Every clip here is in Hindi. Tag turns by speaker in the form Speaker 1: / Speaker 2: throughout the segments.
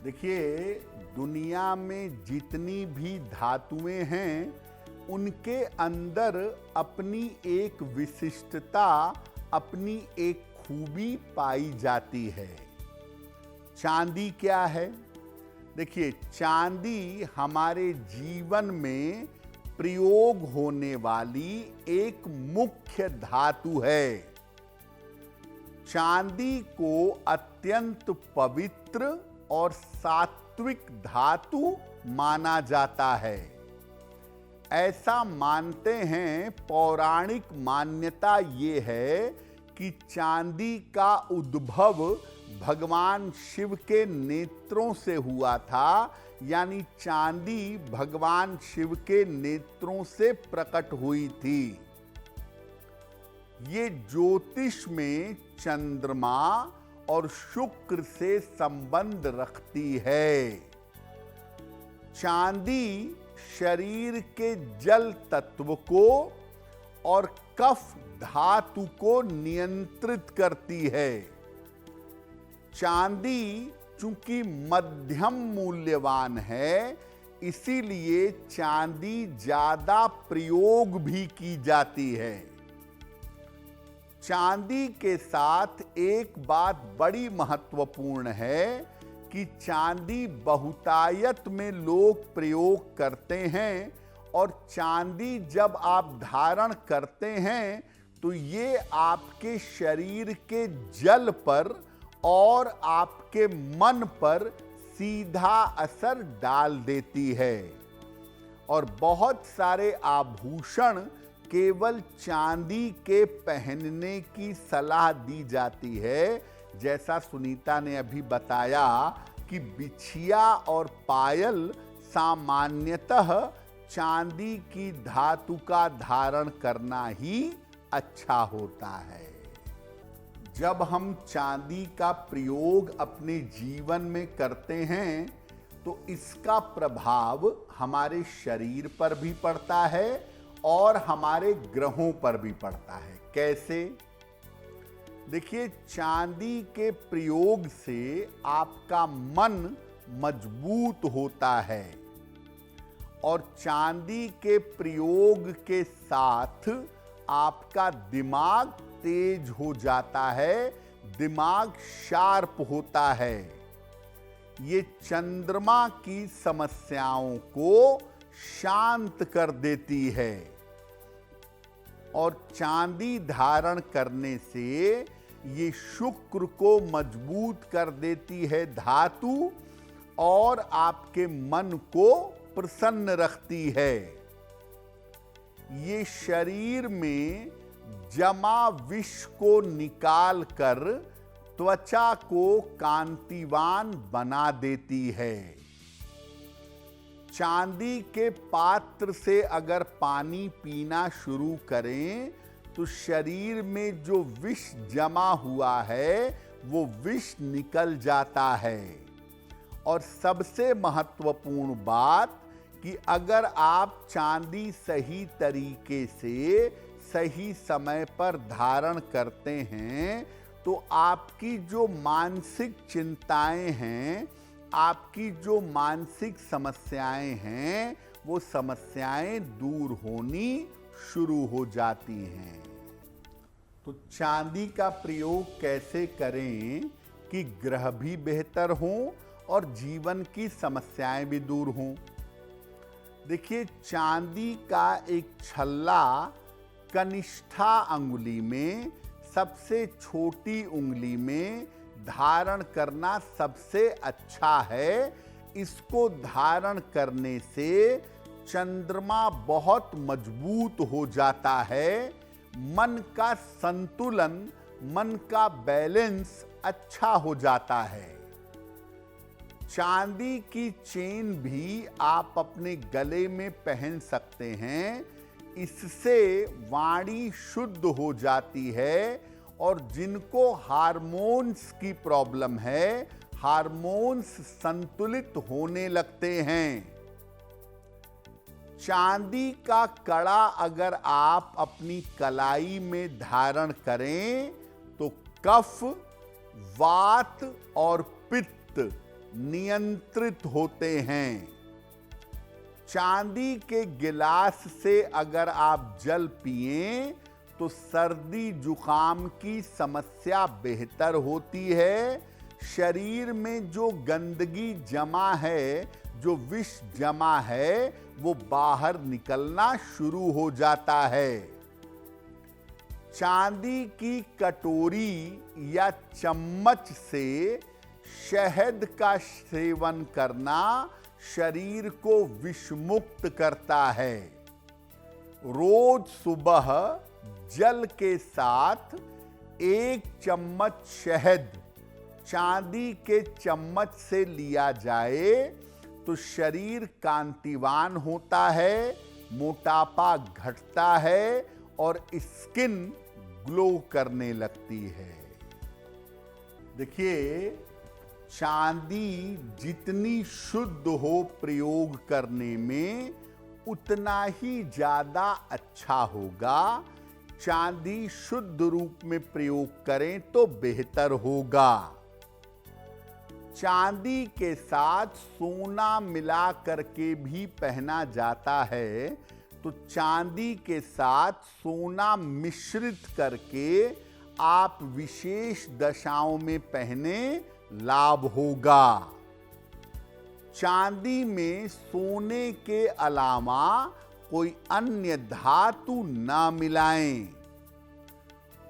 Speaker 1: देखिए, दुनिया में जितनी भी धातुएं हैं उनके अंदर अपनी एक विशिष्टता, अपनी एक खूबी पाई जाती है। चांदी क्या है? देखिए, चांदी हमारे जीवन में प्रयोग होने वाली एक मुख्य धातु है। चांदी को अत्यंत पवित्र और सात्विक धातु माना जाता है। ऐसा मानते हैं, पौराणिक मान्यता ये है कि चांदी का उद्भव भगवान शिव के नेत्रों से हुआ था, यानी चांदी भगवान शिव के नेत्रों से प्रकट हुई थी। ये ज्योतिष में चंद्रमा और शुक्र से संबंध रखती है। चांदी शरीर के जल तत्व को और कफ धातु को नियंत्रित करती है। चांदी चूंकि मध्यम मूल्यवान है, इसीलिए चांदी ज्यादा प्रयोग भी की जाती है। चांदी के साथ एक बात बड़ी महत्वपूर्ण है कि चांदी बहुतायत में लोग प्रयोग करते हैं, और चांदी जब आप धारण करते हैं तो ये आपके शरीर के जल पर और आपके मन पर सीधा असर डाल देती है। और बहुत सारे आभूषण केवल चांदी के पहनने की सलाह दी जाती है। जैसा सुनीता ने अभी बताया कि बिछिया और पायल सामान्यतः चांदी की धातु का धारण करना ही अच्छा होता है। जब हम चांदी का प्रयोग अपने जीवन में करते हैं तो इसका प्रभाव हमारे शरीर पर भी पड़ता है और हमारे ग्रहों पर भी पड़ता है। कैसे? देखिए, चांदी के प्रयोग से आपका मन मजबूत होता है, और चांदी के प्रयोग के साथ आपका दिमाग तेज हो जाता है, दिमाग शार्प होता है। ये चंद्रमा की समस्याओं को शांत कर देती है, और चांदी धारण करने से ये शुक्र को मजबूत कर देती है धातु, और आपके मन को प्रसन्न रखती है। ये शरीर में जमा विष को निकाल कर त्वचा को कांतिवान बना देती है। चांदी के पात्र से अगर पानी पीना शुरू करें तो शरीर में जो विष जमा हुआ है वो विष निकल जाता है। और सबसे महत्वपूर्ण बात कि अगर आप चांदी सही तरीके से सही समय पर धारण करते हैं तो आपकी जो मानसिक चिंताएं हैं, आपकी जो मानसिक समस्याएं हैं, वो समस्याएं दूर होनी शुरू हो जाती हैं। तो चांदी का प्रयोग कैसे करें कि ग्रह भी बेहतर हों और जीवन की समस्याएं भी दूर हों? देखिए, चांदी का एक छल्ला कनिष्ठा अंगुली में, सबसे छोटी उंगली में धारण करना सबसे अच्छा है। इसको धारण करने से चंद्रमा बहुत मजबूत हो जाता है, मन का संतुलन, मन का बैलेंस अच्छा हो जाता है। चांदी की चेन भी आप अपने गले में पहन सकते हैं। इससे वाणी शुद्ध हो जाती है, और जिनको हार्मोन्स की प्रॉब्लम है, हार्मोन्स संतुलित होने लगते हैं। चांदी का कड़ा अगर आप अपनी कलाई में धारण करें तो कफ, वात और पित्त नियंत्रित होते हैं। चांदी के गिलास से अगर आप जल पिएं तो सर्दी जुकाम की समस्या बेहतर होती है। शरीर में जो गंदगी जमा है, जो विष जमा है, वो बाहर निकलना शुरू हो जाता है। चांदी की कटोरी या चम्मच से शहद का सेवन करना शरीर को विषमुक्त करता है। रोज सुबह जल के साथ 1 चम्मच शहद चांदी के चम्मच से लिया जाए तो शरीर कांतिवान होता है, मोटापा घटता है और स्किन ग्लो करने लगती है। देखिए, चांदी जितनी शुद्ध हो प्रयोग करने में, उतना ही ज्यादा अच्छा होगा। चांदी शुद्ध रूप में प्रयोग करें तो बेहतर होगा। चांदी के साथ सोना मिला करके भी पहना जाता है, तो चांदी के साथ सोना मिश्रित करके आप विशेष दशाओं में पहने, लाभ होगा। चांदी में सोने के अलावा कोई अन्य धातु ना मिलाएं।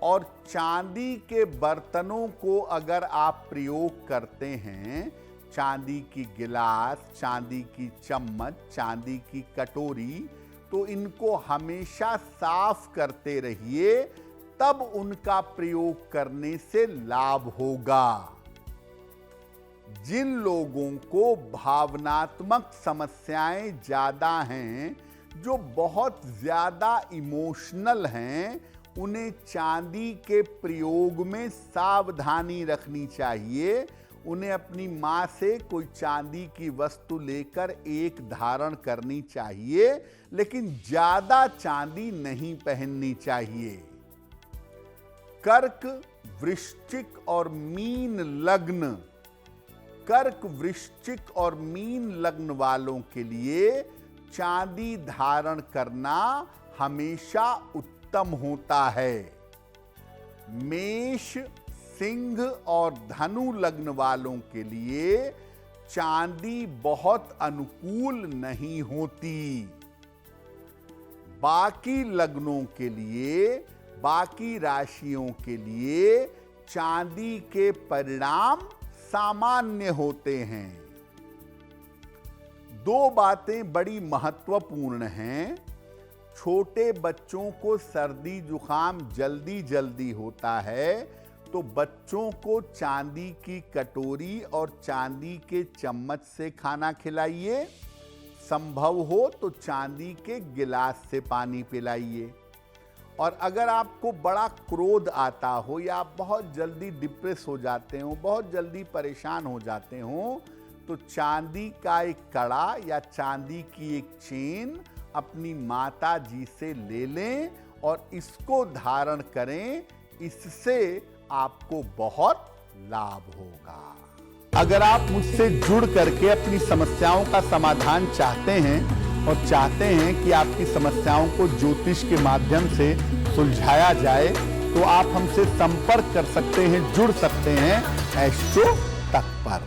Speaker 1: और चांदी के बर्तनों को अगर आप प्रयोग करते हैं, चांदी की गिलास, चांदी की चम्मच, चांदी की कटोरी, तो इनको हमेशा साफ करते रहिए, तब उनका प्रयोग करने से लाभ होगा। जिन लोगों को भावनात्मक समस्याएं ज्यादा हैं, जो बहुत ज्यादा इमोशनल हैं, उन्हें चांदी के प्रयोग में सावधानी रखनी चाहिए। उन्हें अपनी मां से कोई चांदी की वस्तु लेकर एक धारण करनी चाहिए, लेकिन ज्यादा चांदी नहीं पहननी चाहिए। कर्क, वृश्चिक और मीन लग्न, कर्क, वृश्चिक और मीन लग्न वालों के लिए चांदी धारण करना हमेशा उत्तम होता है। मेष, सिंह और धनु लग्न वालों के लिए चांदी बहुत अनुकूल नहीं होती। बाकी लग्नों के लिए, बाकी राशियों के लिए चांदी के परिणाम सामान्य होते हैं। 2 बातें बड़ी महत्वपूर्ण हैं। छोटे बच्चों को सर्दी जुकाम जल्दी जल्दी होता है, तो बच्चों को चांदी की कटोरी और चांदी के चम्मच से खाना खिलाइए। संभव हो तो चांदी के गिलास से पानी पिलाइए। और अगर आपको बड़ा क्रोध आता हो, या आप बहुत जल्दी डिप्रेस हो जाते हो, बहुत जल्दी परेशान हो जाते हो, तो चांदी का एक कड़ा या चांदी की एक चेन अपनी माता जी से ले लें और इसको धारण करें। इससे आपको बहुत लाभ होगा। अगर आप मुझसे जुड़ करके अपनी समस्याओं का समाधान चाहते हैं और चाहते हैं कि आपकी समस्याओं को ज्योतिष के माध्यम से सुलझाया जाए, तो आप हमसे संपर्क कर सकते हैं, जुड़ सकते हैं एस्ट्रो तक पर।